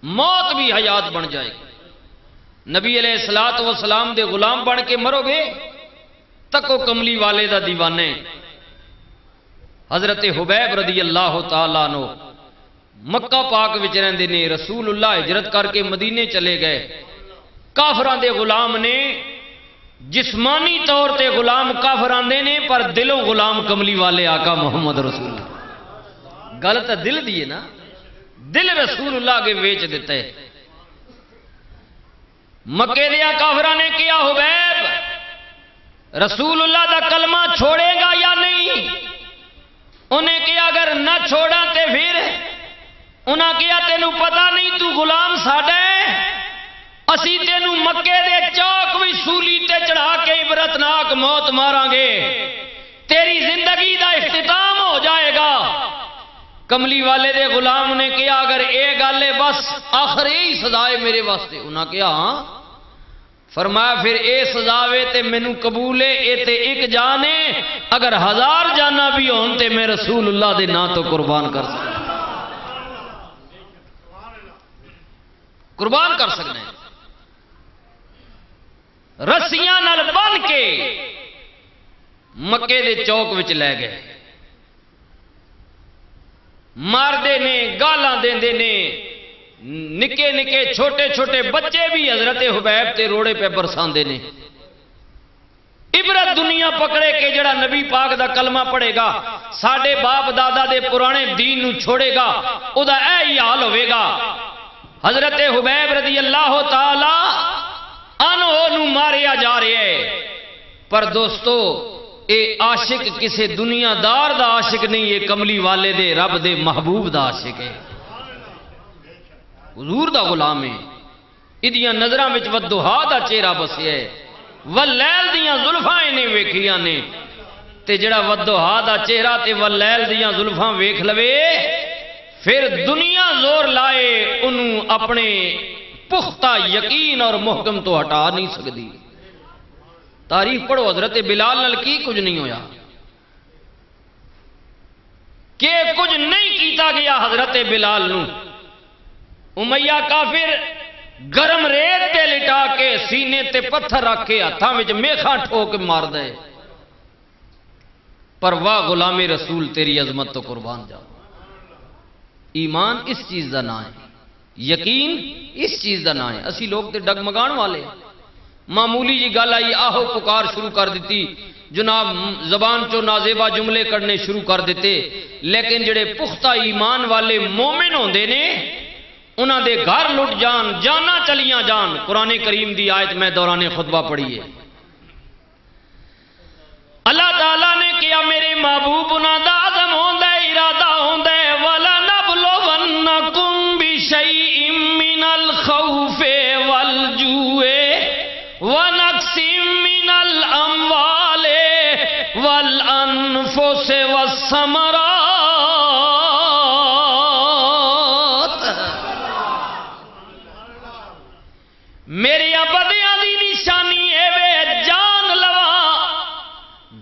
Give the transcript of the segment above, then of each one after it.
موت بھی حیات بن جائے گی۔ نبی علیہ الصلوۃ والسلام دے غلام بن کے مرو گے تکو کملی والے دا دیوانے۔ حضرت حبیب رضی اللہ تعالیٰ عنہ مکہ پاک وچ رہندے نے، رسول اللہ ہجرت کر کے مدینے چلے گئے، کافراں دے غلام نے، جسمانی طور تے غلام کافراں دے نے پر دلوں غلام کملی والے آقا محمد رسول اللہ۔ گل تو دل دی ہے نا، دل رسول اللہ کے ویچ دیتا ہے۔ مکے دیا کافراں نے کیا حبیب رسول اللہ دا کلمہ چھوڑے گا یا نہیں؟ انہیں کیا اگر نہ چھوڑا تے پھر انہاں کیا تینوں پتہ نہیں تو غلام ساڈا ہے، اسی تینوں مکے دے چوک بھی سولی تے چڑھا کے عبرتناک موت ماراں گے، تیری زندگی دا اختتام ہو جائے گا۔ کملی والے دے غلام نے کیا اگر اے گل ہے بس آخر یہی سزا ہے میرے واسطے؟ انہاں کیا ہاں؟ فرمایا پھر اے سزا وے تے مینوں قبول ہے، اے تے ایک جان ہے، اگر 1000 جانا بھی ہون تے میں رسول اللہ دے نا تو قربان کر سکتا، قربان کر سکنا ہے۔ رسیاں نال بن کے مکے دے چوک وچ لے گئے، ماردے نے، گالاں دیندے نے، نکے نکے چھوٹے چھوٹے بچے بھی حضرت حبیب تے روڑے پہ برساندے نے۔ عبرت دنیا پکڑے کہ جڑا نبی پاک دا کلمہ پڑھے گا، ساڈے باپ دادا دے پرانے دین نو چھوڑے گا، او دا اے ہی حال ہوئے گا۔ حضرت حبیب رضی اللہ تعالی عنہ نو ماریا جا رہے ہے، پر دوستو اے عاشق کسے دنیا دار دا عاشق نہیں، یہ کملی والے دے رب دے محبوب دا عاشق ہے، حضور دا غلام ہے۔ ادیاں نظراں وچ ودھا دا چہرہ بسیا ہے، واللیل دیاں زلفاں نے ویکھیاں نے، تے جڑا ودھا دا چہرہ تے واللیل دیاں زلفاں ویکھ لوے پھر دنیا زور لائے انہوں اپنے پختہ یقین اور محکم تو ہٹا نہیں سکتی۔ تاریخ پڑھو حضرت بلال نال کی کچھ نہیں ہویا، کہ کچھ نہیں کیتا گیا حضرت بلال نو۔ امیہ کافر گرم ریت تے لٹا کے سینے تے پتھر رکھ کے ہاتھاں وچ میخاں ٹھوک مار دے، پر واہ غلام رسول تیری عظمت تو قربان جاؤ۔ ایمان اس چیز دا نہ ہے، یقین اس چیز دا نہ ہے۔ اسی لوگ تے ڈگمگان والے، معمولی جی گل آئی آہو پکار شروع کر دیتی، جناب زبان چو نازیبا جملے کرنے شروع کر دیتے، لیکن جڑے پختہ ایمان والے مومن ہوندے نے انہاں دے گھر لٹ جان، جانا چلیاں جان۔ قرآن کریم دی آیت میں دوران خطبہ پڑھی ہے، اللہ تعالیٰ نے کیا میرے محبوب انہاں دا عزم ہوندا ہے، ارادہ ہوندا ہے، وَلَنَبْلُوَنَّكُمْ بِشَيْءٍ مِّنَ الْخَوْفِ وَالْجُوعِ وَنَقْصٍ مِّنَ الْأَمْوَالِ وَالْأَنفُسِ وَالثَّمَرَاتِ۔ میری بدیاں دی نشانی اے وے جان لوا،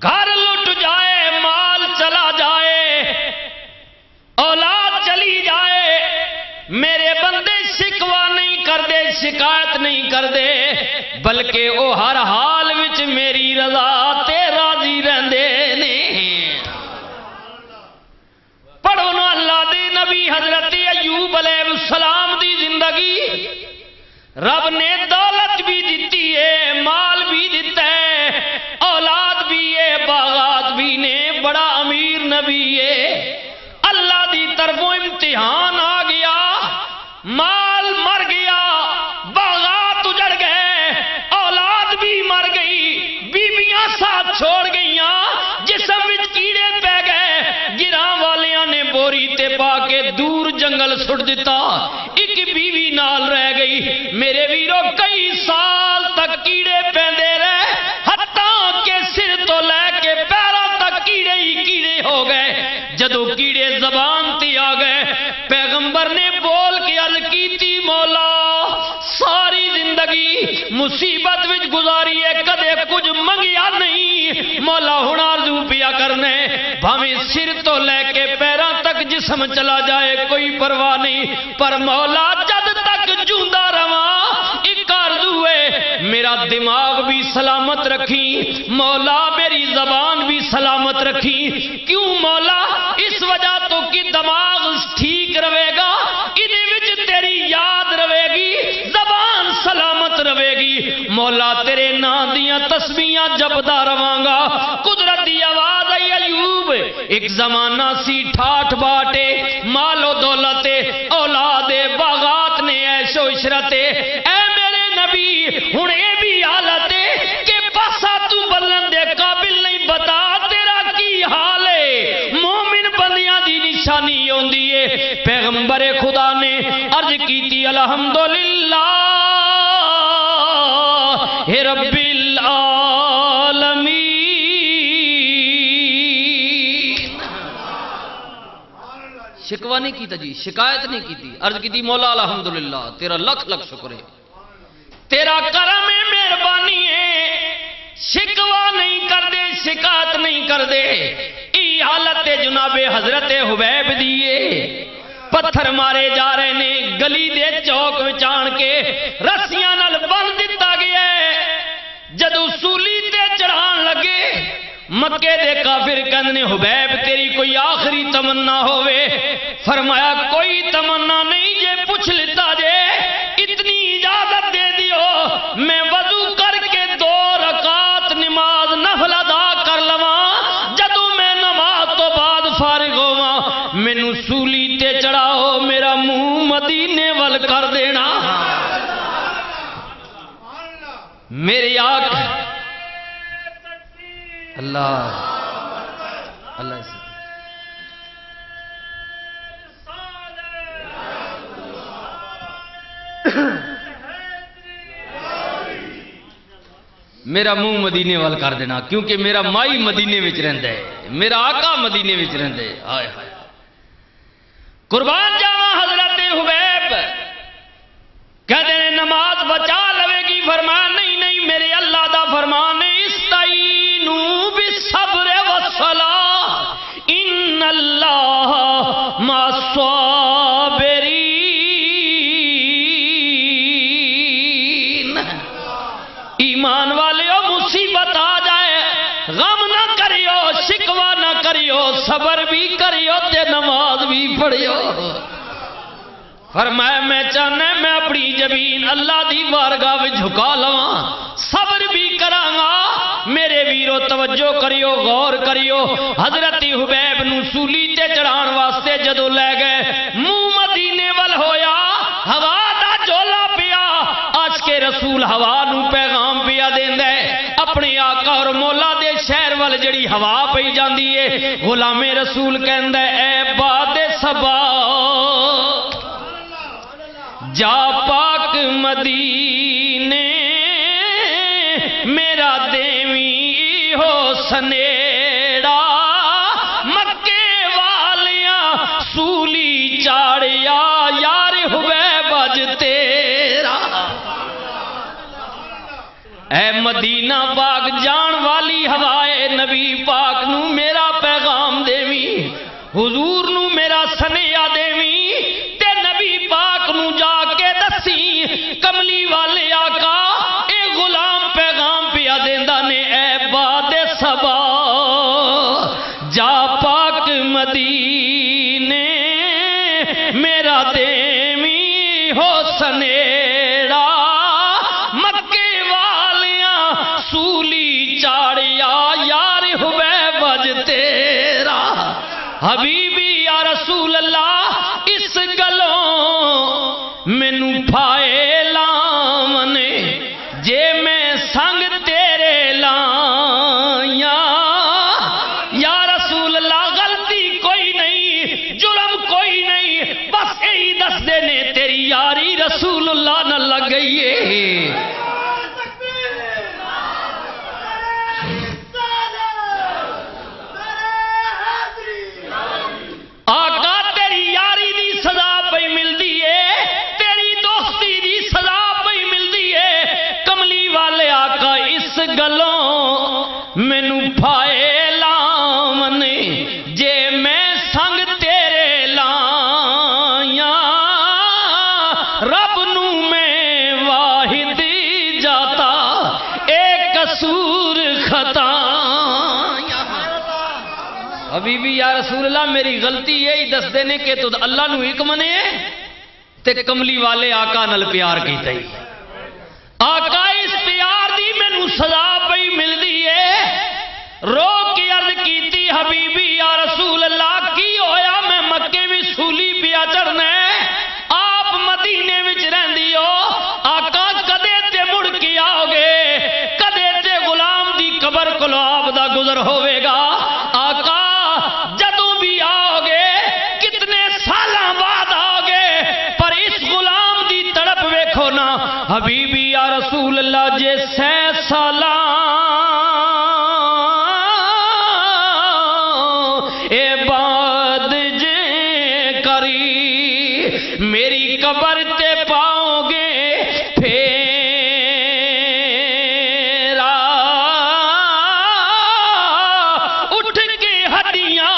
گھر لٹ جائے، مال چلا جائے، اولاد چلی جائے، میرے بندے شکوا نہیں کر دے، شکایت نہیں کر دے، بلکہ او ہر حال وچ میری رضا تے راضی رہندے نے۔ پڑھو نا اللہ دے نبی حضرت ایوب علیہ السلام دی زندگی، رب نے دولت بھی دیتی ہے، مال بھی دیتا ہے، اولاد بھی ہے، باغات بھی نے، بڑا امیر نبی ہے۔ اللہ دی طرفوں امتحان آ گیا، مال مر گیا، باغات اجڑ گئے، اولاد بھی مر گئی، بیویاں ساتھ چھوڑ گئیاں، جسم وچ کیڑے پہ گئے، گراں والیاں نے بوری تے پا کے دور جنگل سٹ دیتا، ایک بیوی نال رہ گئی۔ میرے ویرو کئی سال تک کیڑے پیندے رہے، حتیٰ کہ سر تو لے کے پیروں تک کیڑے ہی کیڑے ہو گئے۔ جدو کیڑے زبان تے آ گئے، پیغمبر نے بول کے عرض کی تھی، مولا ساری زندگی مصیبت وچ گزاری ہے، کدے کچھ منگیا نہیں، مولا ہن آرزو پیا کرنے، بھاویں سر تو لے کے پیروں تک جسم چلا جائے کوئی پرواہ نہیں، پر مولا جد تک سلامت رکھی مولا، میری زبان بھی سلامت رکھی. کیوں مولا؟ اس وجہ تو کہ دماغ ٹھیک رہے گا، ادھے وچ تیری یاد رہے گی، زبان سلامت رہے گی. مولا تیرے نام دیاں تسبیحاں جپدا رواں گا. قدرت دی آواز آئی ایوب ایک زمانہ سی ٹھاٹھ باٹے، مال و دولت، اولاد، باغات نے عیش و عشرت. اے میرے نبی ہن اے بھی حالت ہے کہ پاسا تو بلن دے قابل نہیں، بتا تیرا کی حال ہے. مومن بندیاں دی نشانی ہوندی ہے. پیغمبر خدا نے عرض کیتی الحمدللہ رب العالمین. شکوہ نہیں کیتا جی، شکایت نہیں کیتی، عرض کیتی مولا الحمدللہ تیرا لکھ لکھ شکر ہے، تیرا کرم ہے، مہربانی ہے. شکوہ نہیں کر دے، شکایت نہیں کر دے. ای حالت جناب حضرت حبیب دیئے. پتھر مارے جا رہے نے، گلی دے چوک وچان کے رسیاں نال بن دتا گیا ہے. جدو سولی تے چڑھان لگے مکے دے کافر کہنے حبیب تیری کوئی آخری تمنا ہوئے. فرمایا کوئی تمنا نہیں، یہ پوچھ لیتا جے اتنی اجازت دے دیو میں وضو کر کے 2 رکعت نماز نفل ادا کر لواں. جدو میں نماز تو بعد فارغ ہواں مینوں سولی تے چڑھاؤ، میرا منہ مدینے ول کر دینا. میری آنکھ اللہ اللہ سے میرا منہ مدینے وال کر دینا، کیونکہ میرا مائی مدینے وچ رہندا ہے، میرا آقا مدینے وچ رہندا ہے. ہائے ہائے قربان جاواں حضرت حبیب کہتے ہیں نماز بچا لوے گی. فرمایا نہیں نہیں، میرے اللہ دا فرمان ہے استعینوا بالصبر والصلاۃ ان اللہ مع الصابرین. ایمان والےو مصیبت آ جائے غم نہ کریو، شکوہ نہ کریو، صبر بھی کریو تے نماز بھی پڑھیو. فرمایا میں چاہنا میں اپنی جبین اللہ دی بارگاہ میں جھکا لواں، صبر بھی کراں گا. میرے ویرو توجہ کریو، غور کریو. حضرت حبیب نو سولی تے چڑھان واسطے جدو لے گئے، منہ مدینے ول ہویا، ہوا دا جولا پیا. آج کے رسول ہوا نو پیغام پیا دیندا ہے، اپنے آقا اور مولا دے شہر ول جڑی ہوا پئی جاندی ہے. غلام رسول کہندا ہے اے باد صبا جا پاک مدینے میرا دیوی ہو سنیڑا. مکے والیاں سولی چاڑیا یار حبیب اج تیرا. اے مدینہ پاک جان والی ہوائے نبی پاک نو میرا پیغام دیوی، حضور نو میرا سنیا دیوی. نبی پاک نو جا کے دسی کملی والے آقا اے غلام پیغام پیا دیندا نے اے باد صبا جا پاک مدینے میرا دیوی ہو سنیڑا. مکے والیاں سولی چاڑیا یار حبیب اج تیرا. حبیبی یا رسول اللہ اس گلوں مینو پھائے لاونے جے میں سنگ تیرے لایا. یا رسول اللہ غلطی کوئی نہیں، جرم کوئی نہیں، بس یہی دس دینے تیری یاری رسول اللہ نہ لگ گئی ہے. آقا تیری یاری دی سزا پئی ملدی ہے، تیری دوستی دی سزا پئی ملدی ہے. کملی والے آقا اس گلوں مینو پھائے لاون جے میں سنگ تیرے لایا. رب نو میں واحد جاتا ایک قصور خطا حبیبی یا رسول اللہ میری غلطی یہی دس دینے کہ تو اللہ نو ایک منے تے کملی والے آقا نال پیار کیتا ہی آقا اس پیار دی مینوں سزا پئی مل دی ہے رو کے عرض کیتی حبیبی یا رسول اللہ کی ہویا میں مکے بھی سولی پیا چڑھنا ہے آپ مدینے وچ رہندی ہو آقا کدے تے مڑ کے آؤ گے کدے تے غلام دی قبر کولو آپ دا گزر ہوے گا آقا جدوں بھی آؤ گے کتنے سالاں بعد آؤ گے پر اس غلام دی تڑپ ویکھو نا حبیبی یا رسول اللہ جے 100 سالاں میری قبر تے پاؤ گے پھیرا اٹھ کے ہڈیاں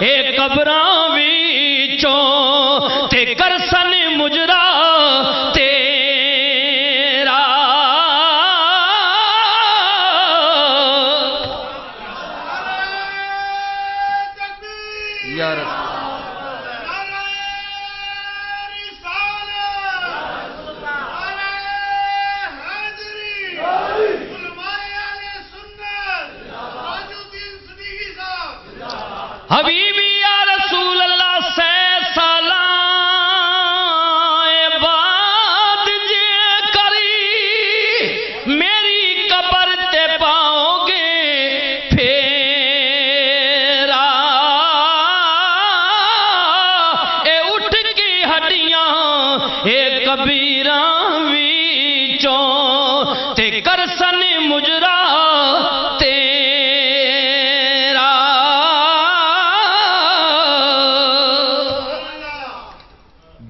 اے قبراں وچوں تے کرسن مجرا تیرا یا رسول حبیبی یا رسول اللہ 100 سالاں بعد جے کری میری قبر تے پاؤ گے پھیرا اے اٹھ کے ہڈیاں اے کبیراں وچوں تے کرسن مجرا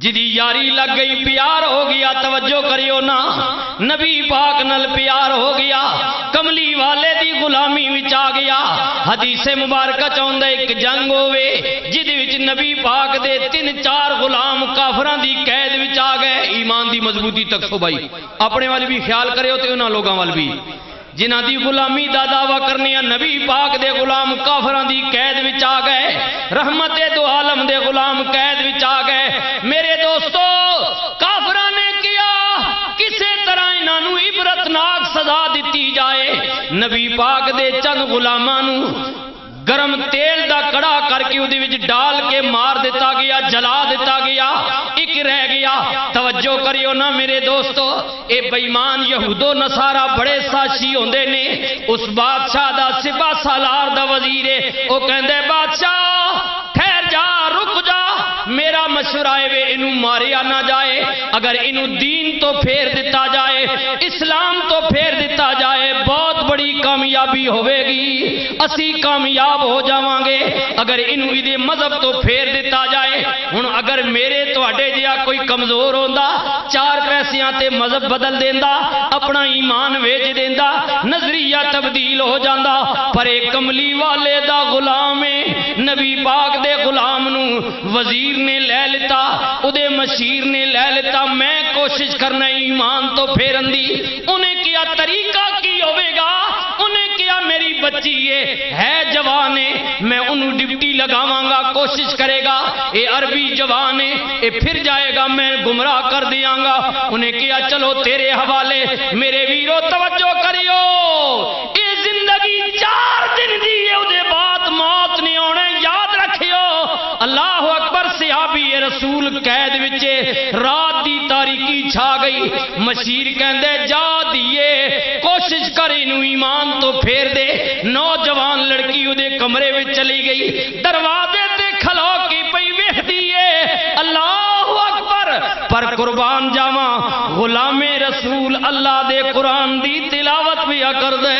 جدی یاری لگ گئی پیار ہو گیا توجہ کریو نا نبی پاک نل پیار ہو گیا کملی والے دی غلامی وچ آ گیا حدیث مبارکہ چاہندا ایک جنگ ہوئے جدی وچ نبی پاک دے 3-4 غلام کافراں دی قید وچ آ گئے ایمان دی مضبوطی تک سو بھائی اپنے والے بھی خیال کریو تے انہاں لوگاں وال بھی جنہاں دی غلامی دا دعویٰ کرنی ہے نبی پاک دے غلام کافراں دی قید وچ آ گئے رحمت دو عالم دے غلام قید وچ آ گئے میرے دوستو کافراں نے کیا کسے طرح انہاں نوں عبرتناک سزا دتی جائے نبی پاک دے چند غلاماں نوں گرم تیل دا کڑا کر کے اودے وچ ڈال کے مار دیتا گیا جلا دیتا گیا ایک رہ گیا توجہ کریو نا میرے دوستو اے بے ایمان یہود و نصارا بڑے ساشی ہوندے نے اس بادشاہ دا سپاہ سالار دا وزیر ہے او کہندے بادشاہ ٹھہر جا رک جا میرا مشورہ ہے انہوں ماریا نہ جائے اگر انہوں دین تو پھیر دیتا جائے اسلام تو پھیر دیتا جائے بہت بڑی کامیابی ہوئے گی اسی کامیاب ہو جاواں گے اگر انہوں ادھے مذہب تو پھیر دیتا جائے ہن اگر میرے تو اڈے جیا کوئی کمزور ہوندا 4 پیسیاں تے مذہب بدل دیندا اپنا ایمان ویچ دیندا نظریہ تبدیل ہو جاندا پر ایک کملی والے دا غلام ہے نبی پاک دے غلام نو وزیر نے لے لیتا ادھے مشیر نے لے لیتا میں کوشش کرنا ایمان تو پھیرن دی انہیں کیا طریقہ کی ہوئے گا انہیں کیا میری بچی ہے جوان ہے میں انہوں ڈپٹی لگاواں گا کوشش کرے گا اے عربی جوان ہے اے پھر جائے گا میں گمراہ کر دیاں گا انہیں کیا چلو تیرے حوالے میرے ویرو توجہ کریو اے زندگی 4 دن دی ہے ادھے بات موت نہیں ہونے یاد رکھیو اللہ اکبر صحابی رسول قید وچے رات دی تاریکی چھا گئی مشیر کہندے جا دیئے کوشش کر انہوں ایمان تو پھیر دے نوجوان لڑکی ادھے کمرے وچ چلی گئی دروازے تے کھلو کی پئی ویکھ دیئے اللہ اکبر پر قربان جاواں غلام رسول اللہ دے قرآن دی تلاوت بھی کر دے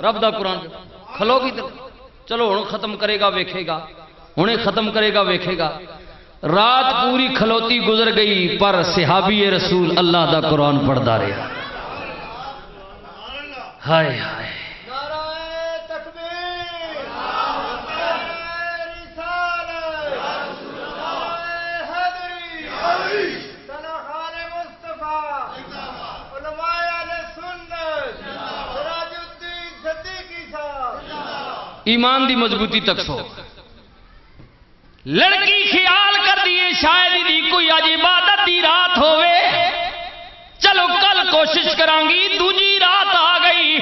رب دا قرآن کھلو کی چلو ہن ختم کرے گا ویکھے گا ہنے ختم کرے گا ویکھے گا رات پوری کھلوتی گزر گئی پر صحابی رسول اللہ دا قرآن پڑھدا رہا ہائے ہائے ایمان دی مضبوطی تک سو لڑکی خیال کر دیے شاید دی کوئی اج عبادت دی رات ہوئے چلو کل کوشش کرانگی دوجی رات آ گئی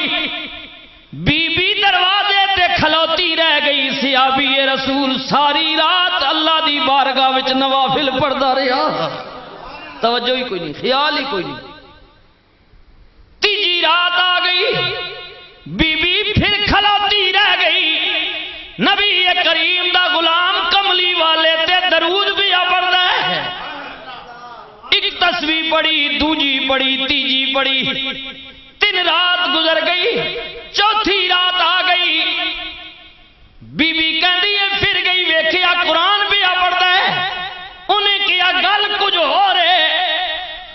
بی بی دروازے تے کھلوتی رہ گئی صحابی رسول ساری رات اللہ دی بارگاہ وچ نوافل پڑھدا رہا توجہ ہی کوئی نہیں خیال ہی کوئی نہیں تیجی رات آ گئی بی بی پھر کھلوتی رہ گئی نبی کریم دا غلام کملی والے تے درود بھی پڑھدا ہے ایک تسبیح پڑھی دوجی پڑھی تیجی پڑھی 3 رات گزر گئی چوتھی رات آ گئی بی بی کہندی ہے پھر گئی ویکھیا قرآن بھی پڑھدا ہے انہیں کیا گل کچھ ہو رہے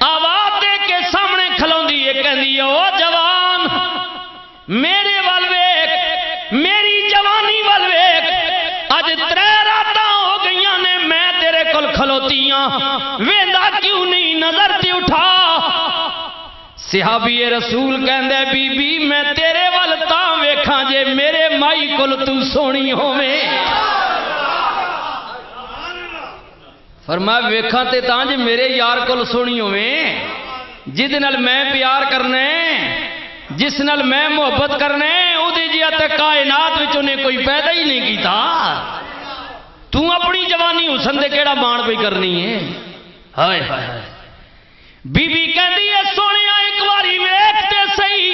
آواز دے کے سامنے کھلوندی ہے کہندی او جوان میرے ول ویکھ میری جوانی ول ویکھ اج 3 راتاں ہو گئیاں نے میں تیرے کول کھلوتی ہاں ویندا کیوں نہیں نظر تے اٹھا صحابی رسول کہندے بی بی میں تیرے ول تاں ویکھاں جے میرے مائی کول تو سونی ہوویں فرمایا ویکھاں تے تاں جے میرے یار کول سونی ہوویں جس نال میں پیار کرنے جس نال میں محبت کرنے او دی جیا تے کائنات وچ انہیں کوئی پیدا ہی نہیں کیتا تو اپنی جوانی حسن دے کیڑا مان پئی کرنی ہے ہائے ہائے ہائے بی بی کہندی ہے سونیا ایک واری ویکھ تے سہی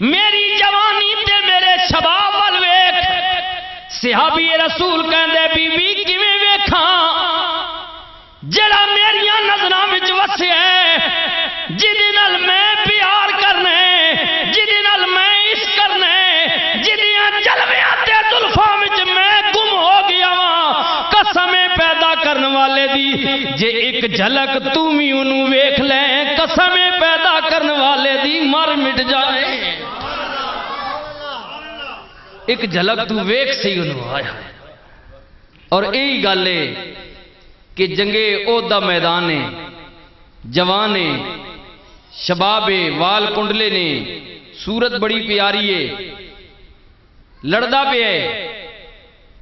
میری جوانی تے میرے شباب ول ویکھ صحابی رسول کہندے بی بی کیویں ویکھاں جڑا میریاں نظراں وچ وسیا ہے جدے نال میں پیار کرنے جدے نال میں عشق کرنے جدیاں جلویاں تے زلفاں وچ میں گم ہو گیا واں قسم پیدا کرن والے دی جے ایک جھلک تو بھی انہوں ویکھ لے قسم پیدا کرن والے دی مر مٹ جائے ایک جھلک تو ویکھ سی انہوں آیا اور یہی گل ہے کہ جنگے عہدہ میدان نے جوانے شبابے وال کنڈلے نے صورت بڑی پیاری ہے لڑدا پہ ہے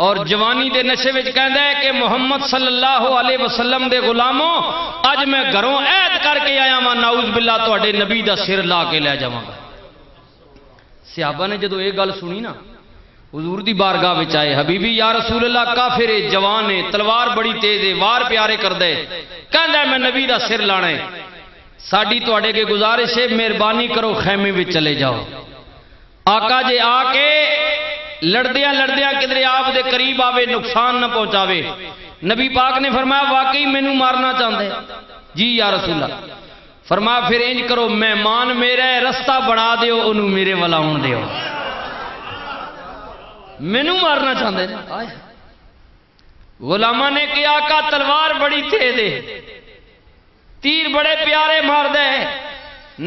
اور جوانی دے نشے وچ کہندا ہے کہ محمد صلی اللہ علیہ وسلم دے غلاموں اج میں گھروں عہد کر کے آیا ہاں نعوذ باللہ تواڈے نبی دا سر لا کے لے جاواں گا صحابہ نے جدوں یہ گل سنی نا حضور دی بارگاہ وچ آئے حبیبی یا رسول اللہ کافر ہے جوان ہے تلوار بڑی تیز ہے وار پیارے کردے کہندا ہے میں نبی دا سر لانا ہے ساڈی تواڈے کے گزارش ہے مہربانی کرو خیمے وچ چلے جاؤ آقا جے آ کے لڑدیاں لڑدیاں کدھر آپ دے قریب آوے نقصان نہ پہنچاوے نبی پاک نے فرمایا واقعی مینوں مارنا چاہندے جی یا رسول اللہ فرمایا پھر انج کرو مہمان میرا ہے رستہ بنا دیو انہوں میرے والا آن دیو مینوں مارنا چاہندے غلامہ نے کیا آقا تلوار بڑی تیز ہے تیر بڑے پیارے مار دے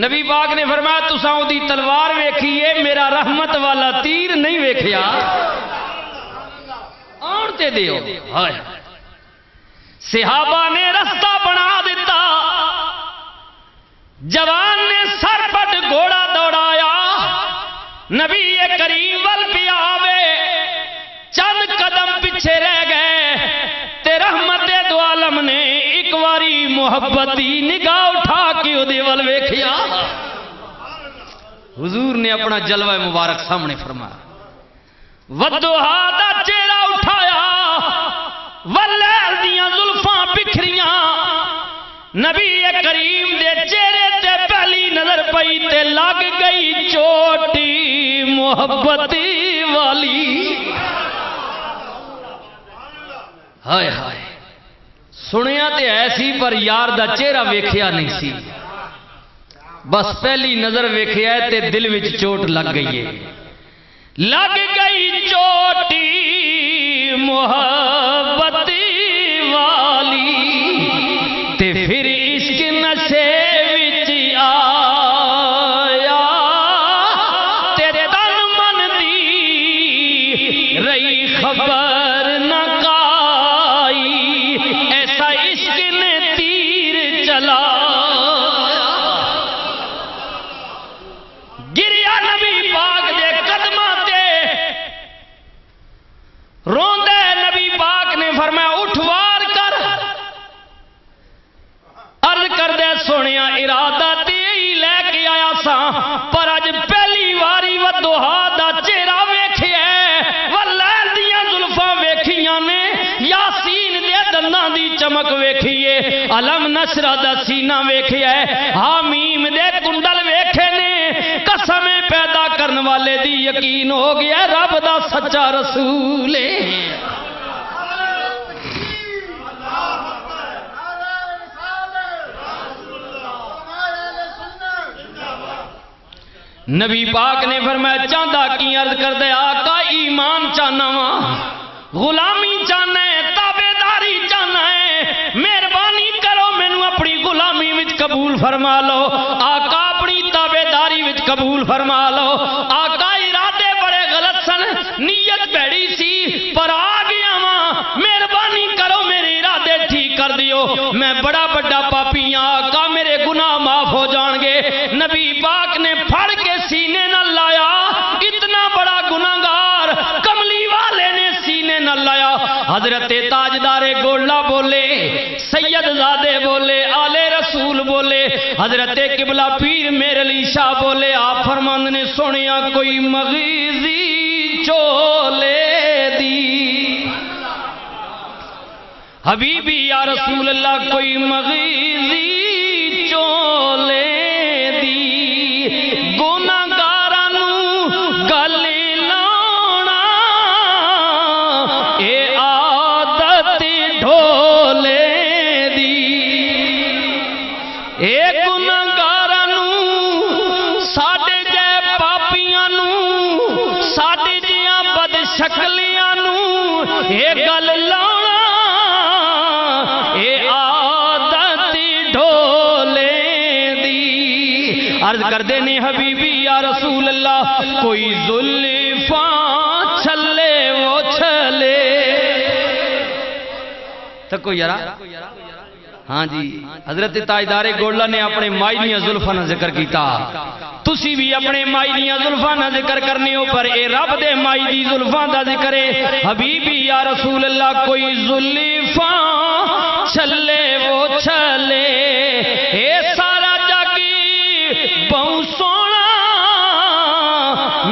نبی پاک نے فرمایا تساں دی تلوار ویکھیے میرا رحمت والا تیر نہیں ویکھیا آن تے دیو ہائے صحابہ نے رستہ بنا دیتا جوان نے سر پٹ گھوڑا دوڑایا نبی کریم ول پیا آوے چند قدم پیچھے رہ گئے تے رحمت دو عالم نے ایک واری محبتی نگاہ اٹھا کے او دے ول ویکھیا حضور نے اپنا جلوہ مبارک سامنے فرمایا ودھوہا دا چہرہ اٹھایا واللیل دیاں زلفاں بکھریاں نبی کریم دے چہرے تے پہلی نظر پئی تے لگ گئی چوٹی محبتی والی ہائے ہائے سنیا تے ایسی پر یار دا چہرہ ویکھیا نہیں سی بس پہلی نظر ویکھیا ہے تے دل وچ چوٹ لگ گئی ہے لگ گئی چوٹی محبتی والی تے پھر عشق نشے وچ آیا تیرے تن من دی رہی خبر نہ کائی ایسا عشق نے تیر چلا گریا نبی پاک دے قدماں تے ویکھیے علم نشرح دا سینہ ویکھیا ہے حامیم دے کنڈل ویکھے نے قسم پیدا کرن والے دی یقین ہو گیا رب دا سچا رسول ہے نبی پاک نے فرمایا چاہتا کی عرض کر دے آقا ایمان چاہنا وا غلامی چاہنا ہے تابعداری چاہنا ہے مہربانی کرو مینوں اپنی غلامی وچ قبول فرما لو آقا اپنی تابعداری وچ قبول فرما لو آقا ارادے بڑے غلط سن نیت بھڑی سی پر آ گیا وا مہربانی کرو میرے ارادے ٹھیک کر دیو میں بڑا بڑا پاپی ہاں آقا میرے گناہ معاف ہو جان گے نبی پاک نے پھڑ کے سینے نہ لایا اتنا بڑا گناہگار کملی والے نے سینے نہ لایا حضرت تاجدار گولڑا بولے سید زادے بولے آل رسول بولے حضرت قبلہ پیر میرے علی شاہ بولے آپ فرماند نے سونیا کوئی مغیزی چولے دی حبیبی یا رسول اللہ کوئی مغیزی چولے شکلیاں نو اے گل لانا اے عادت ڈھولے دی عرض کر دینے حبیبی یا رسول اللہ کوئی زلفاں چھلے وہ چھلے تکو یارا ہاں جی حضرت تاجدار گولڑا نے اپنے مائی دیاں زلفاں نہ ذکر کیتا تسی بھی اپنے مائی دیاں زلفاں نہ ذکر کرنے ہو پر اے رب دے مائی دی زلفاں دا ذکر ہے حبیبی یا رسول اللہ کوئی زلفاں چھلے وہ چھلے اے سارا جگ بہو سونا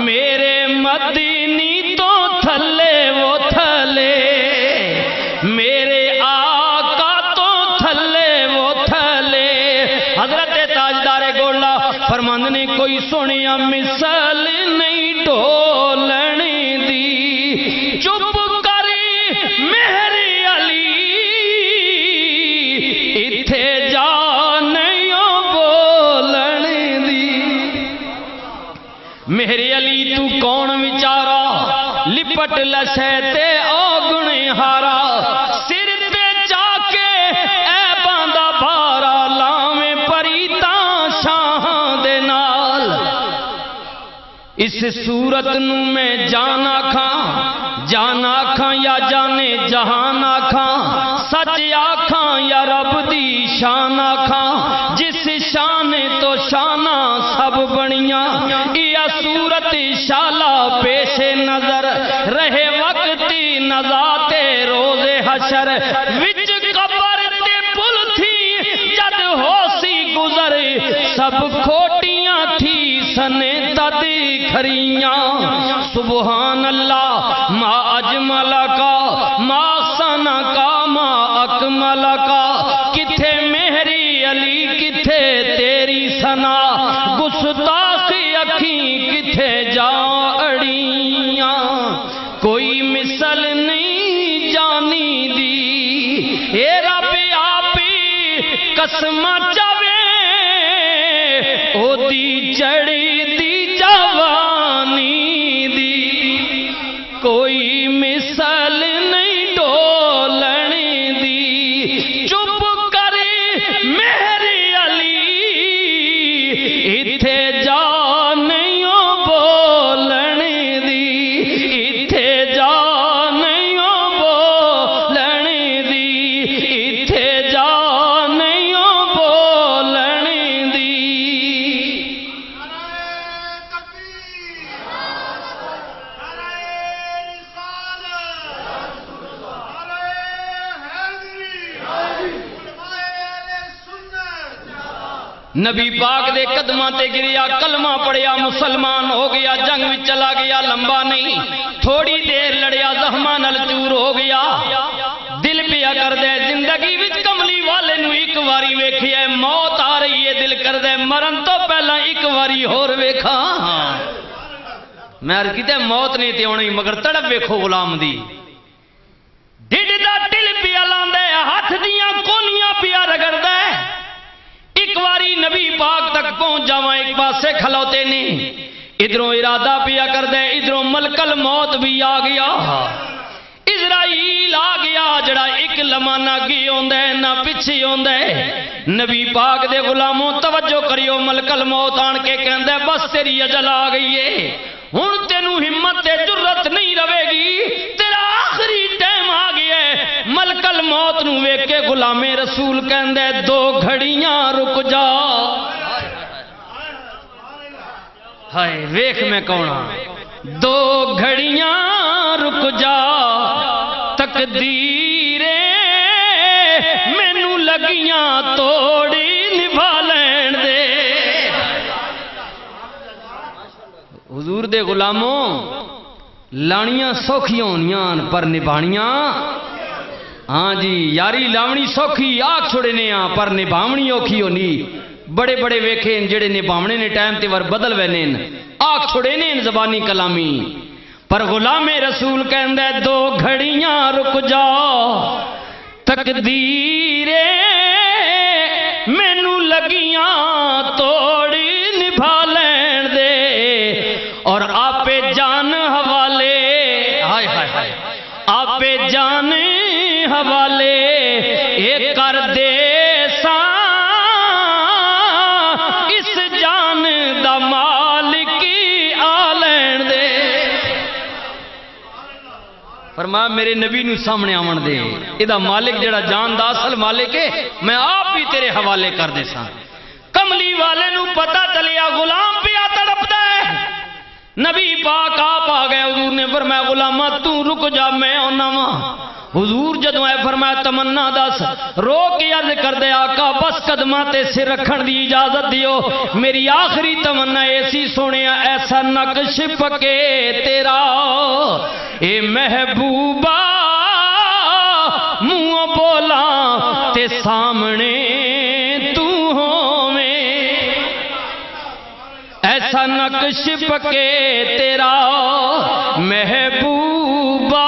میرے مدینی تو تھلے وہ تھلے میرے آقا تو تھلے وہ تھلے حضرت تاجدار گولڑا فرماند نے کوئی سونیا مثال نہیں ڈولنی دی چپ کری میری علی ایتھے جا نہیں بولنی دی میری علی تو کون وچارا لپٹ لشے تے اوگنے ہارا سر تے جا کے اے باندہ بھارا لاویں پریتاں شاہاں دے نال اس صورت نو میں جانا کھاں یا جانے جہان آکھاں سچ آکھاں یا رب دی شان آکھاں جس شان تو شانہ سب بنیاں یا صورت شالا پیش نظر رہے وقتی نزات روز حشر وچ قبر تے پل تھی جد ہو سی گزر سب کھوٹیاں تھی سنے تدی کھریاں سبحان اللہ ما اجمل کا ما سنا کا ما اکمل کا کتھے میری علی کتھے تیری سنا گستاخ اکھیں کتھے جا اڑیاں کوئی مثل نہیں جانی دی اے رب آپی قسم چاوے او دی چڑی دی جوانی دی کوئی مثل نہیں ڈولنی دی چپ کری میری علی ایتھے جا نہیں بولنی دی ایتھے جا نہیں بولنی دی ایتھے جا نہیں بولنی دی نبی پاک دے قدماں تے گریا کلمہ پڑھیا مسلمان ہو گیا جنگ وچ چلا گیا لمبا نہیں تھوڑی دیر لڑیا زخماں نال چور ہو گیا دل پیا کر دے زندگی وچ کملی والے مرن تو پہلا ایک واری ہور ویکھا میں عرض کیتے موت نہیں تے آنی مگر تڑپ ویکھو غلام دی ڈڈ دا ٹل پیا لاندا ہے ہاتھ دیاں کونیاں پیا رگڑدا ہے ایک واری نبی پاک تک پہنچ جاواں ایک پاسے کھلوتے نہیں ادھروں ارادہ پیا کر دے ادھروں ملک الموت بھی آ گیا اسرائیل آ گیا جڑا ایک لمحہ نہ اگے ہوندا ہے نہ پیچھے ہوندا ہے نبی پاک دے غلاموں توجہ کریو ملک الموت آن کے کہندا ہے بس تیری اجل آ گئی ہے ہن تینوں ہمت تے جرت نہیں رہے گی تیرا آخری ٹائم آ گیا ہے ملک الموت نو ویکھ کے غلام رسول کہندا ہے 2 گھڑیاں رک جا ہائے ویکھ میں کون ہاں 2 گھڑیاں رک جا تقدیر مینوں لگیاں توڑی نبھا لین دے حضور دے غلاموں لانیاں سوکھیاں ہونیاں پر نبھانیاں ہاں جی یاری لاونی سوکھی آگ چھوڑنے ہاں پر نبھاونی اوکھی ہونی بڑے بڑے ویکھیں جڑے نبھاونے نے ٹائم تے ور بدل وینے آگ چھوڑے نے زبانی کلامی پر غلام رسول کہندا ہے 2 گھڑیاں رک جا تقدیر مینوں لگیاں توڑی نبھا لین دے اور آپ جان حوالے ہائے ہائے ہائے آپ جان حوالے اے کر دے فرمایا میرے نبی نو سامنے آون دے ادا مالک جڑا جان دا اصل مالک ہے میں آپ بھی تیرے حوالے کر دے ساں کملی والے نو پتا چلیا غلام پیا تڑپدا ہے نبی پاک آپ آ گئے حضور نے فرمایا غلامہ تو رک جا میں آنا وا حضور جدوں اے فرمایا تمنا دس رو کے عرض کر دے آقا بس قدماں تے سر رکھن دی اجازت دیو میری آخری تمنا ایسی سونیا ایسا نقش پکے تیرا اے محبوبہ منہ بولا تے سامنے تو ہوویں ایسا نقش پکے تیرا محبوبہ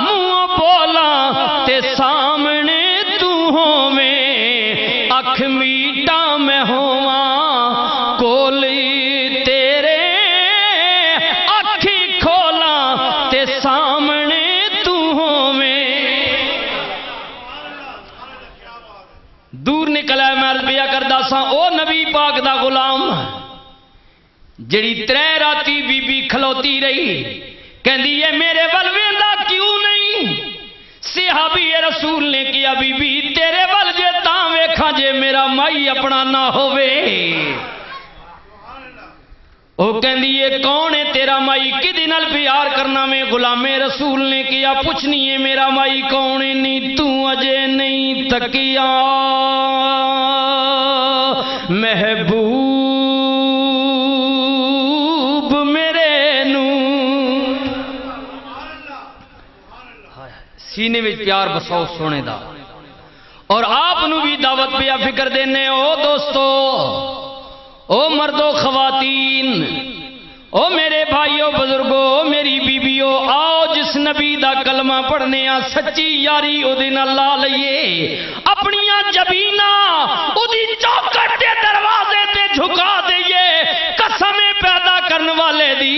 منہ بولا تے سامنے تو ہوویں اکھ میٹا میں ہوواں کولی تیرے سامنے تو ہوویں دور نکلا ہے میں عرض کردا ساں او نبی پاک دا غلام جڑی 3 راتی بی بی کھلوتی رہی کہندی ہے میرے ول ویندا کیوں نہیں صحابی رسول نے کیا بی بی تیرے ول جے تاں ویکھاں جے میرا مائی اپنا نہ ہووے وہ کہندی یہ کون ہے تیرا مائی کدی نال پیار کرنا میں غلام رسول نے کیا پوچھنی ہے میرا مائی کون ہے نہیں تو اجے نہیں تکیا محبوب میرے نو سینے میں پیار بساؤ سونے دا اور آپ نو بھی دعوت پہ فکر دینے او دوستو او مردو خواتین او میرے بھائیو بزرگو میری بیبیو آؤ جس نبی دا کلمہ پڑھنے سچی یاری او دن اللہ لئیے اپنیاں جبینہ او دی چوکٹ دے دروازے تے جھکا دئیے قسم پیدا کرنے والے دی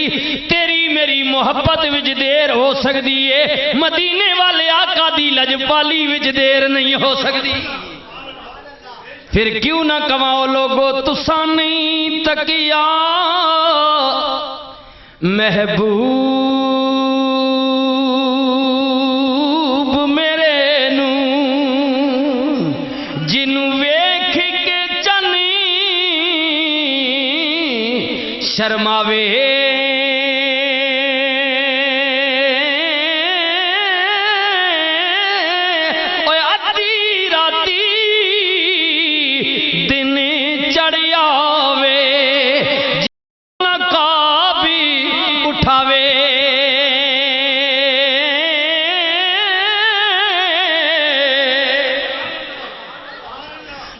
تیری میری محبت وچ دیر ہو سکتی ہے مدینے والے آقا دی لجپالی وچ دیر نہیں ہو سکتی پھر کیوں نہ کماؤ لوگو تساں نہیں تکیا محبوب میرے نو جنوں ویکھ کے چنی شرماوے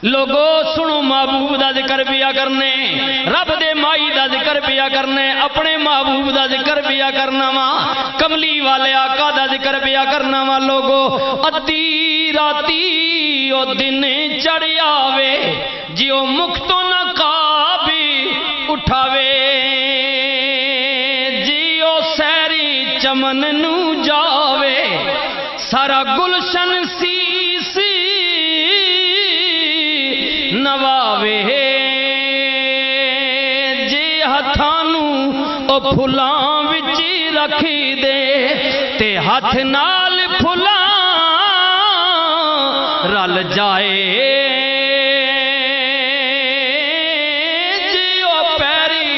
لوگو سنو محبوب دا ذکر پیا کرنے، رب دے مائی دا ذکر پیا کرنے، اپنے محبوب دا ذکر پیا کرنا وا، کملی والے آقا دا ذکر پیا کرنا وا۔ لوگو ادھی راتی او دن چڑھ آوے، جیو مکھ تو نقابی اٹھاوے، جیو سیری چمن نو جاوے، سارا گلشن نواوے، جے ہتھانو او پھلاں وچ رکھ دے، تے ہاتھ نال پھلاں رل جائے، جے او پیری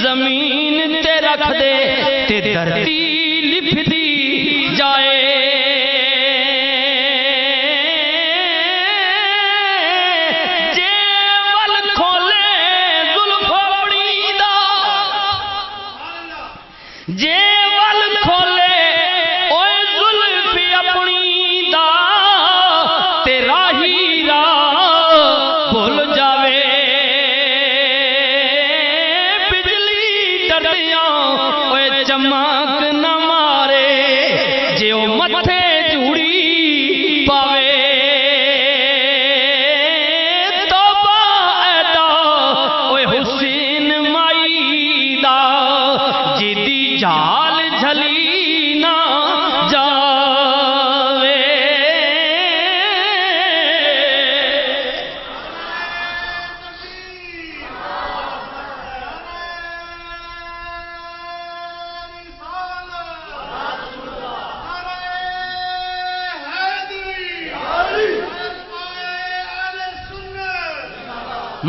زمین تے رکھ دے، تے دھرتی لپھدی جائے۔ جے ول کھولے اوے زلف اپنی دا، تے راہی راہ بھول جاوے، بجلی ڈردیاں اوے چمک نہ مارے، جے او متھے جوڑی پاوے، توبہ ایدا اوے حسین مائی دا، جدی جال جھلی نہ جاوے۔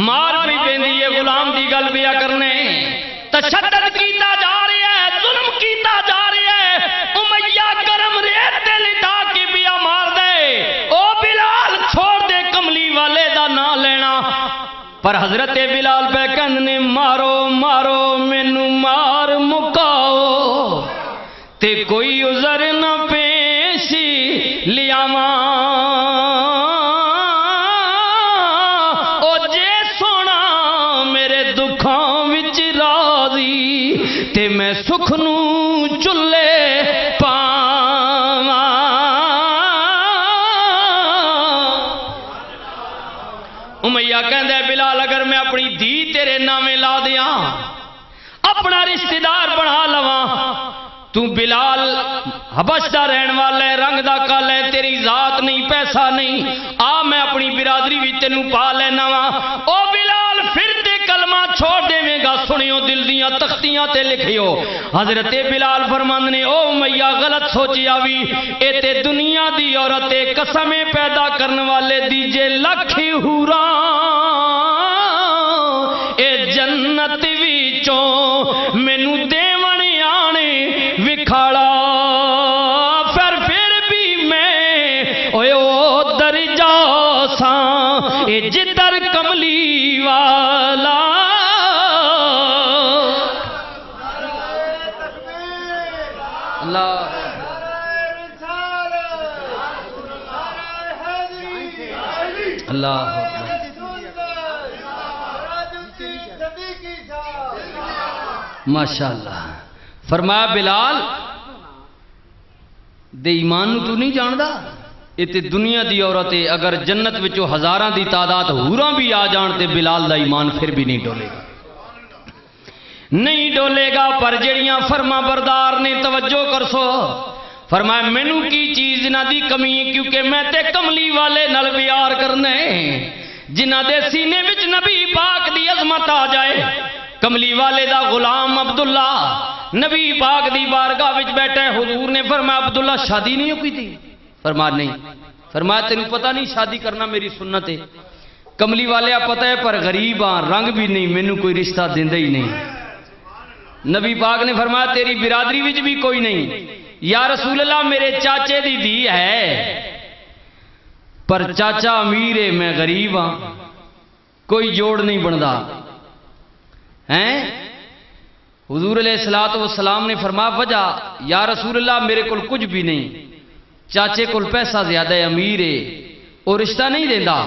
مار بھی پیندی ہے غلام دی گل پیا کرنے، تشدد کیتا جا رہا ہے، ظلم کیتا جا رہا ہے، امیہ گرم ریت تے لٹا کے بیا مار دے، او بلال چھوڑ دے کملی والے دا نہ لینا، پر حضرت بلال پہ کہنے مارو مارو مینوں مار مکاؤ، تے کوئی عذر نہ پیش لیاواں، او جے سونا میرے دکھاں وچ راضی، تے میں سکھ نو چلے پاواں۔ امیہ کہندے بلال اگر میں اپنی دھی تیرے نامے لا دیاں، اپنا رشتہ دار بنا لواں، تو بلال حبش دا رہن والے، رنگ دا کالے، تیری ذات نہیں پیسہ نہیں، آ میں اپنی برادری بھی تینوں پا لینا وا۔ او بلال پھر تے کلمہ چھوڑ دے میں گا، سنیو دل دیاں تختیاں تے لکھیو۔ حضرت بلال فرماند نے او میاں غلط سوچیا وی، اے تے دنیا دی عورت قسمیں پیدا کرن والے دیجے لکھ حوراں، اے جنت وچوں مینوں دیون آنے وکھاڑا، پھر بھی میں اوے او درجہ ساں، اے جدر کملی والا۔ اللہ اللہ ماشاءاللہ۔ فرمایا بلال دے ایمان نو تو نہیں جاندا، یہ تے دنیا دی عورت ہے، اگر جنت وچوں ہزاراں دی تعداد حوراں بھی آ جان تے بلال دا ایمان پھر بھی نہیں ڈولے گا، نہیں ڈولے گا۔ پر جڑیاں فرما بردار نے توجہ کرسو، فرمایا مینوں کی چیز نہ دی کمی ہے، کیونکہ میں تے کملی والے نال پیار کرنے، جنہ دے سینے وچ نبی پاک دی عظمت آ جائے۔ کملی والے دا غلام عبداللہ نبی پاک دی بارگاہ وچ بیٹھے، حضور نے فرمایا عبداللہ شادی نہیں ہوئی تھی؟ فرمایا نہیں۔ فرمایا تینوں پتہ نہیں شادی کرنا میری سنت ہے؟ کملی والے پتہ ہے پر غریب ہاں، رنگ بھی نہیں، مینوں کوئی رشتہ دیندے ہی نہیں۔ نبی پاک نے فرمایا تیری برادری وچ بھی کوئی نہیں؟ یا رسول اللہ میرے چاچے دی دھی ہے، پر چاچا امیر ہے، میں غریب ہاں، کوئی جوڑ نہیں بندا ہیں۔ حضور علیہ السلام نے فرمایا وجہ؟ یا رسول اللہ میرے کول کچھ بھی نہیں، چاچے کول پیسہ زیادہ ہے، امیر ہے، اور رشتہ نہیں دیندا۔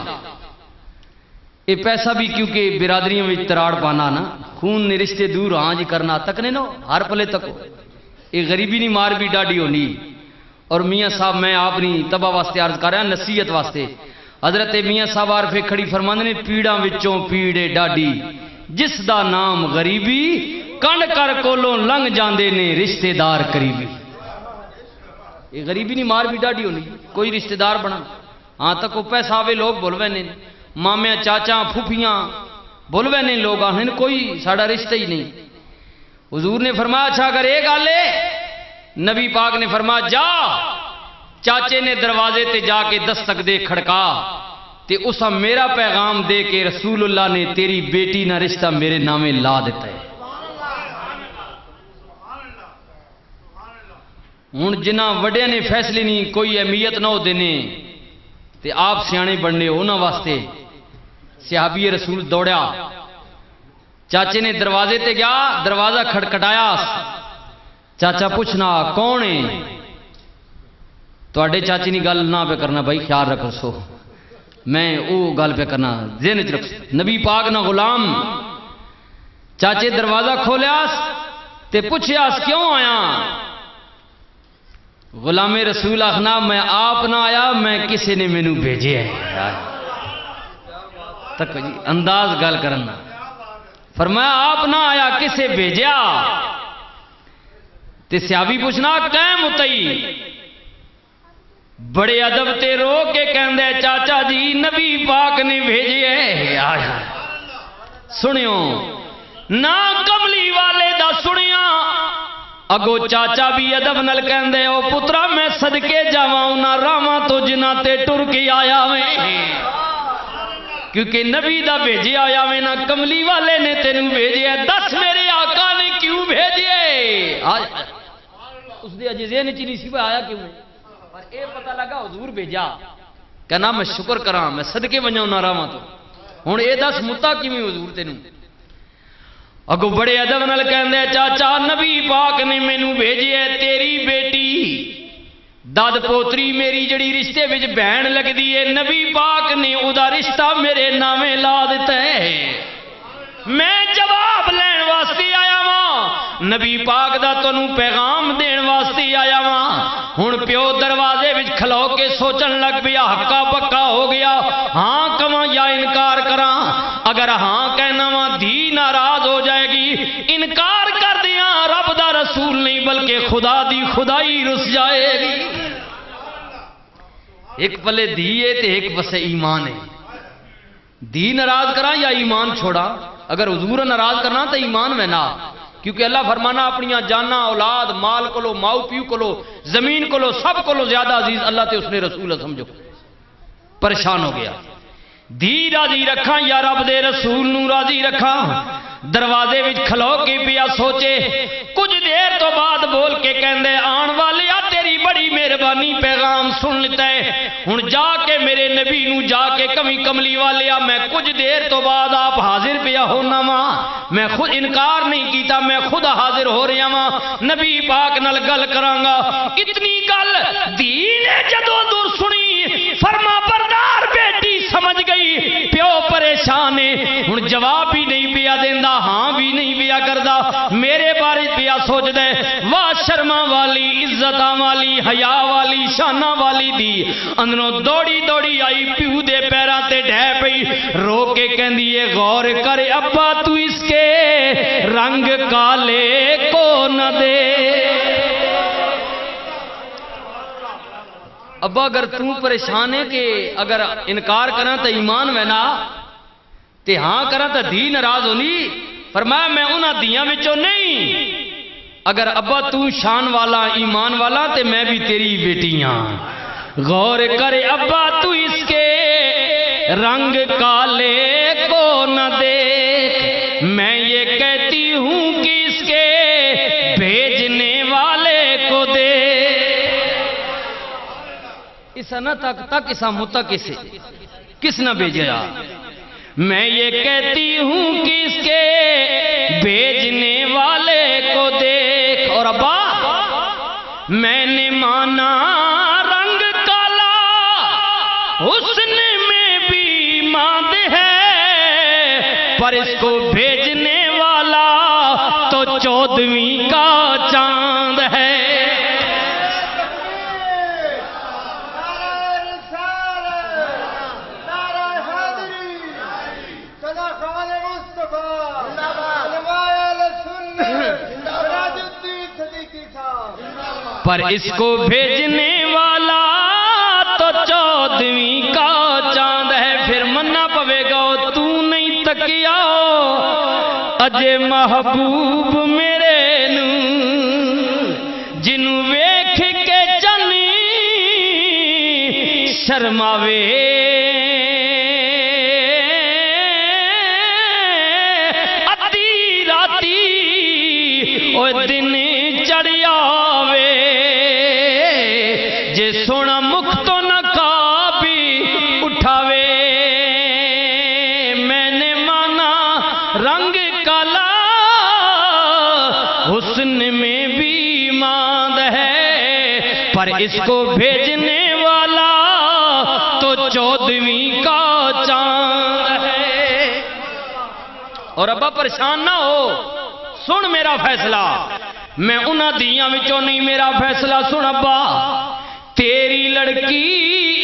یہ پیسہ بھی کیونکہ برادریوں میں تراڑ پانا نا خون نے رشتے دور ہاں جی کرنا تک نے نو ہر پلے تک یہ غریبی نہیں مار بھی ڈاڈی ہونی. اور میاں صاحب میں اپنی تباہ واسطے عرض کر رہا نصیحت واسطے حضرت میاں صاحب عارف کھڑی فرماندے نے پیڑاں وچوں پیڑے ڈاڈی جس دا نام غریبی کنڈ کر کولوں لنگ جاندے نے رشتے دار قریبی. یہ غریبی نہیں مار بھی ڈاڈی ہونی کوئی رشتے دار بنا ہاں تک وہ پیسہ آوے لوگ بولوے نے مامے چاچا پھوپھیاں بولوے نے لوگ آنے کوئی ساڑا رشتہ ہی نہیں. حضور نے فرمایا اچھا اگر ایک گالے نبی پاک نے فرمایا جا چاچے نے دروازے تے جا کے دستک دے کھڑکا تے اسا میرا پیغام دے کے رسول اللہ نے تیری بیٹی نہ رشتہ میرے نامے لا دیتا ہے. ہوں جنہ وڈیا نے فیصلے نہیں کوئی اہمیت نہ ہو دینے تے آپ سیانے بننے ہونا واسطے صحابی رسول دوڑیا چاچے نے دروازے تے گیا دروازہ کھٹکھٹایا چاچا پوچھنا کون ہے تواڈے چاچی نہیں گل نہ پہ کرنا بھائی خیال رکھو سو میں او گل پہ کرنا ذہن چ رکھ نبی پاک نہ غلام چاچے دروازہ کھولیاس تے پوچھیاس کیوں آیا غلام رسول آخنا میں آپ نہ آیا میں کسی نے مینوں بھیجے ہے تک جی انداز گل کرنا فرمایا آپ نہ آیا کسے بھیجیا تے صحابی پوچھنا قائم اتئی بڑے ادب تے رو کے کہندے چاچا جی نبی پاک نے بھیجے آیا سنیو نہ کملی والے دا سنیا اگو چاچا بھی ادب نل کہندے او پترا میں صدقے جاواں انہاں راواں تو جنہ تے ٹر کے آیا میں کیونکہ نبی دا بھیجے آیا میں نہ کملی والے نے تینوں بھیجے دس میرے آقا نے کیوں بھیجے اس دے اجے ذہن چ نہیں سی آیا کیوں پر اے پتہ لگا حضور بھیجا کہنا میں شکر کراں میں صدقے ونجاں نہ راواں تو ہن اے دس متا کیویں حضور تینوں اگو بڑے ادب نال کہندے چاچا نبی پاک نے مینوں بھیجے تیری بیٹی داد پوتری میری جڑی رشتے وچ بہن لگدی ہے نبی پاک نے او دا رشتہ میرے نامے لا دتا ہے میں جواب لین واسطے آیا واں نبی پاک دا تانوں پیغام دین واسطے آیا واں ہن پیو دروازے وچ کھلو کے سوچن لگ پیا ہکا پکا ہو گیا ہاں کواں یا انکار کراں اگر ہاں کہنا وا دھی ناراض ہو جائے گی انکار کر دیاں رب دا رسول نہیں بلکہ خدا دی خدائی رس جائے گی. ایک پلے دھی ہے تے ایک پسے ایمان ہے دھی ناراض کراں یا ایمان چھوڑا اگر حضور ناراض کرنا تو ایمان میں نہ کیونکہ اللہ فرمانا اپنی جانا اولاد مال کولو ماؤ پیو کولو زمین کولو سب کولو زیادہ عزیز اللہ تے اس نے رسول سمجھو پریشان ہو گیا دھی راضی رکھاں یا رب دے رسول نو راضی رکھاں دروازے وچ کھلو کے پیا سوچے کچھ دیر تو بعد بول کے کہندے آن والے تیری بڑی مہربانی پیغام سن لیتا ہے ہن جا کے میرے نبی نو جا کے کملی والے میں کچھ دیر تو بعد آپ حاضر پیا ہونا وا میں خود انکار نہیں کیتا میں خود حاضر ہو رہا وا نبی پاک نال گل کراں گا اتنی گل دین جدوں دور سنی فرما بردار بیٹی سمجھ گئی پیو پریشان ہے ہن جواب بھی نہیں پیا دیندا ہاں بھی نہیں پیا کردا میرے بارے پیا سوچ دے واہ شرما والی عزتاں والی حیا والی شاناں والی دی اندروں دوڑی دوڑی آئی پیو دے پیراں تے ڈھے پئی رو کے کہندی اے غور کر ابا تو اس کے رنگ کالے کو نہ دے ابا اگر تو پریشان ہے کہ اگر انکار کرنا تو ایمان میں نہ تے ہاں کرنا تو دھی ناراض ہونی فرمایا میں انہاں دیاں وچوں نہیں اگر ابا تو شان والا ایمان والا تے میں بھی تیری بیٹی ہاں غور کر ابا تو اس کے رنگ کالے کو نہ دیکھ میں یہ کہتی ہوں کہ اس کے بھیجنے والے کو دے اسا نہ تک اسا متا کس نہ بھیجا میں یہ کہتی ہوں کہ اس کے بھیجنے والے کو دیکھ اور ابا میں نے مانا رنگ کالا حسن میں بھی ماند ہے پر اس کو بھیجنے والا تو 14ویں کا چاند ہے۔ پر اس کو بھیجنے والا تو 14ویں کا چاند ہے۔ پھر مننا پوے گا تو نہیں تکیا اجے محبوب میرے نو جنوں ویکھ کے جانی شرماوے ادی راتی او دن چڑھیا سونا مکھ تو نقابی اٹھاوے میں نے مانا رنگ کالا حسن میں بھی ماند ہے پر اس کو بھیجنے والا تو 14ویں کا چاند ہے۔ اور ابا پریشان نہ ہو، سن میرا فیصلہ، میں انہاں دیاں وچوں نہیں، میرا فیصلہ سن ابا۔ تیری لڑکی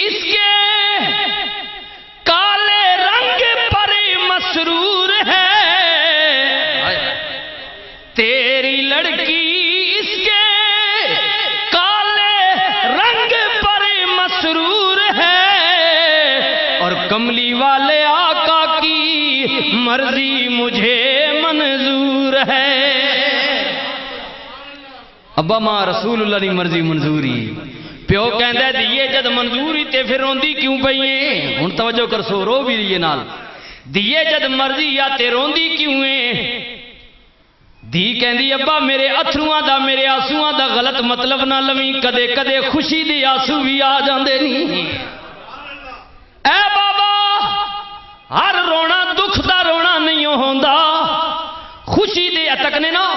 اس کے کالے رنگ پر مسرور ہے، تیری لڑکی اس کے کالے رنگ پر مسرور ہے اور کملی والے آقا کی مرضی مجھے منظور ہے۔ ابا ماں رسول اللہ کی مرضی منظوری پیو کہندہ دیئے جد منظوری تے پھر روندی کیوں پئیے؟ ہن توجہ کر سو رو بھی رہیے نال دیئے جد مرضی یا تے روندی کیوں ہے؟ دی کہندی ابا میرے اتھروਆਂ دا میرے آنسوਆਂ دا غلط مطلب نہ لویں، کدے کدے خوشی دی آنسو بھی آ جاندے نہیں۔ اے بابا ہر رونا دکھ دا رونا نہیں ہوندا، خوشی دے اتک نے نا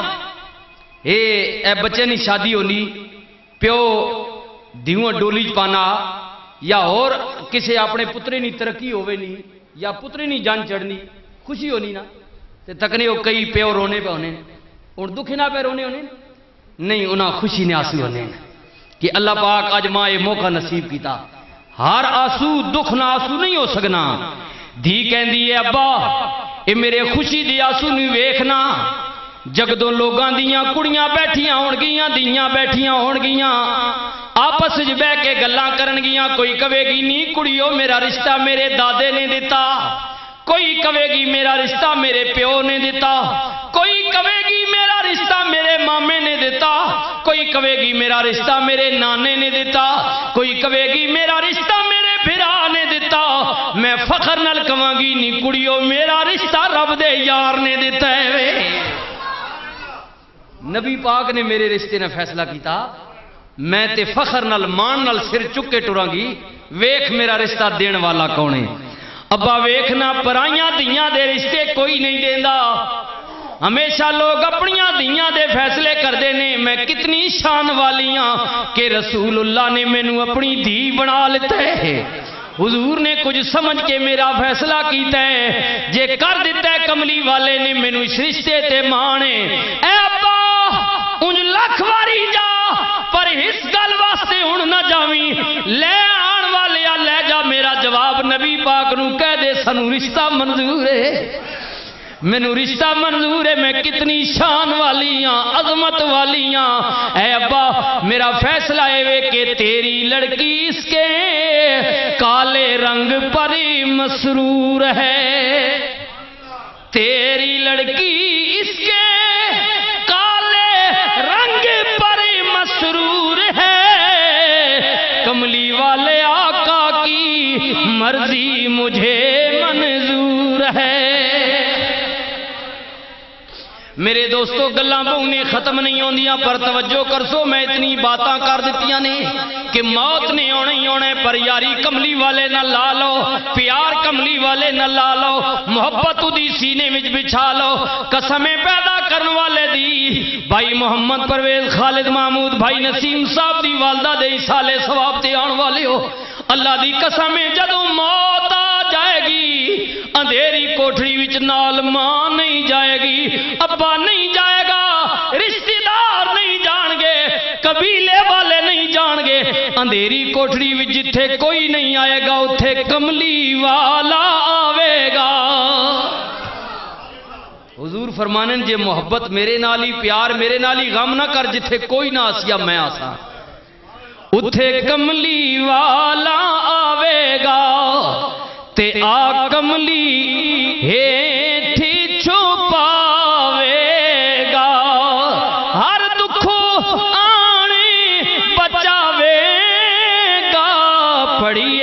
اے بچے نہیں شادی ہونی پیو دیوں ڈولی پانا یا اور کسے اپنے پترے نہیں ترقی ہوئے نہیں یا پترے نہیں جان چڑھنی خوشی ہونی نا تے تکنے وہ کئی پیو رونے پہ ہونے اور دکھ نہ پہ رونے ہونے نہیں، انہاں خوشی نے آنسو ہونے کہ اللہ پاک آج ماں یہ موقع نصیب کیتا۔ ہر آنسو دکھ نہ آنسو نہیں ہو سکنا۔ دھی کہندی ہے ابا اے میرے خوشی دی آنسو نہیں ویکھنا، جگدوں لوگاں دیاں کڑیاں بیٹھیاں ہون گیاں، دیاں بیٹھیاں ہون گیاں، آپس وچ بہ کے گلاں کرن گیاں، کوئی کہے گی نہیں کڑیو میرا رشتہ میرے دادے نے دتا، کوئی کہے گی میرا رشتہ میرے پیو نے دتا، کوئی کہے گی میرا رشتہ میرے مامے نے دتا، کوئی کہے گی میرا رشتہ میرے نانے نے دتا، کوئی کہے گی میرا رشتہ میرے بھرا نے دتا۔ میں فخر نال کہاں گی نہیں کڑیو میرا رشتہ رب دے یار نے دتا ہے وے۔ نبی پاک نے میرے رشتے نے فیصلہ کیتا، میں تے فخر نال مان نال سر چکے ٹراں گی، ویکھ میرا رشتہ دین والا کون ہے۔ ابا ویکھنا پرائیاں دیاں دے رشتے کوئی نہیں دیندا، ہمیشہ لوگ اپنیاں دیاں دے فیصلے کردے نے۔ میں کتنی شان والیاں کہ رسول اللہ نے مینوں اپنی دھی بنا لیتا ہے، حضور نے کچھ سمجھ کے میرا فیصلہ کیتا ہے، جے کر دیتا ہے کملی والے نے مینوں اس رشتے تے مانے۔ اے ابا انج لکھ واری جا پر اس گل واسطے ہن نہ جاویں، لے آن والے لے جا میرا جواب نبی پاک نو کہہ دے سنو رشتہ منظور ہے، مینوں رشتہ منظور ہے۔ میں کتنی شان والیاں عظمت والیاں۔ اے ابا میرا فیصلہ ہے کہ تیری لڑکی اس کے کالے رنگ پر مسرور ہے، تیری لڑکی اس کے کالے رنگ پر مسرور ہے، کملی والے آقا کی مرضی مجھے منظور ہے۔ میرے دوستو گلاں بہنے ختم نہیں ہوندیاں پر توجہ کر سو، میں اتنی باتاں کر دتیاں نے کہ موت نے آنا ہی آنا ہے، پر یاری کملی والے نہ لا لو، پیار کملی والے نہ لا لو، محبت دی سینے وچ بچھا لو، قسمیں پیدا کرن والے دی بھائی محمد پرویز خالد محمود بھائی نسیم صاحب دی والدہ دے سالے ثواب تے آن والے ہو، اللہ دی قسمیں جدوں موت آ جائے گی اندھیری کوٹھڑی وچ نال ماں نہیں جائے گی، ابا نہیں جائے گا، رشتہ دار نہیں جان گے، قبیلے والے نہیں جان گے، اندھیری کوٹڑی وچ جتھے کوئی نہیں آئے گا اتھے کملی والا آوے گا۔ حضور فرمانے جے محبت میرے نالی، پیار میرے نالی، غم نہ کر جتھے کوئی نہ آسیا میں آسا، اتھے کملی والا آوے گا، تے آ کملی ہیٹھی چھپاوے گا، ہر دکھو آنی بچاوے گا، پڑی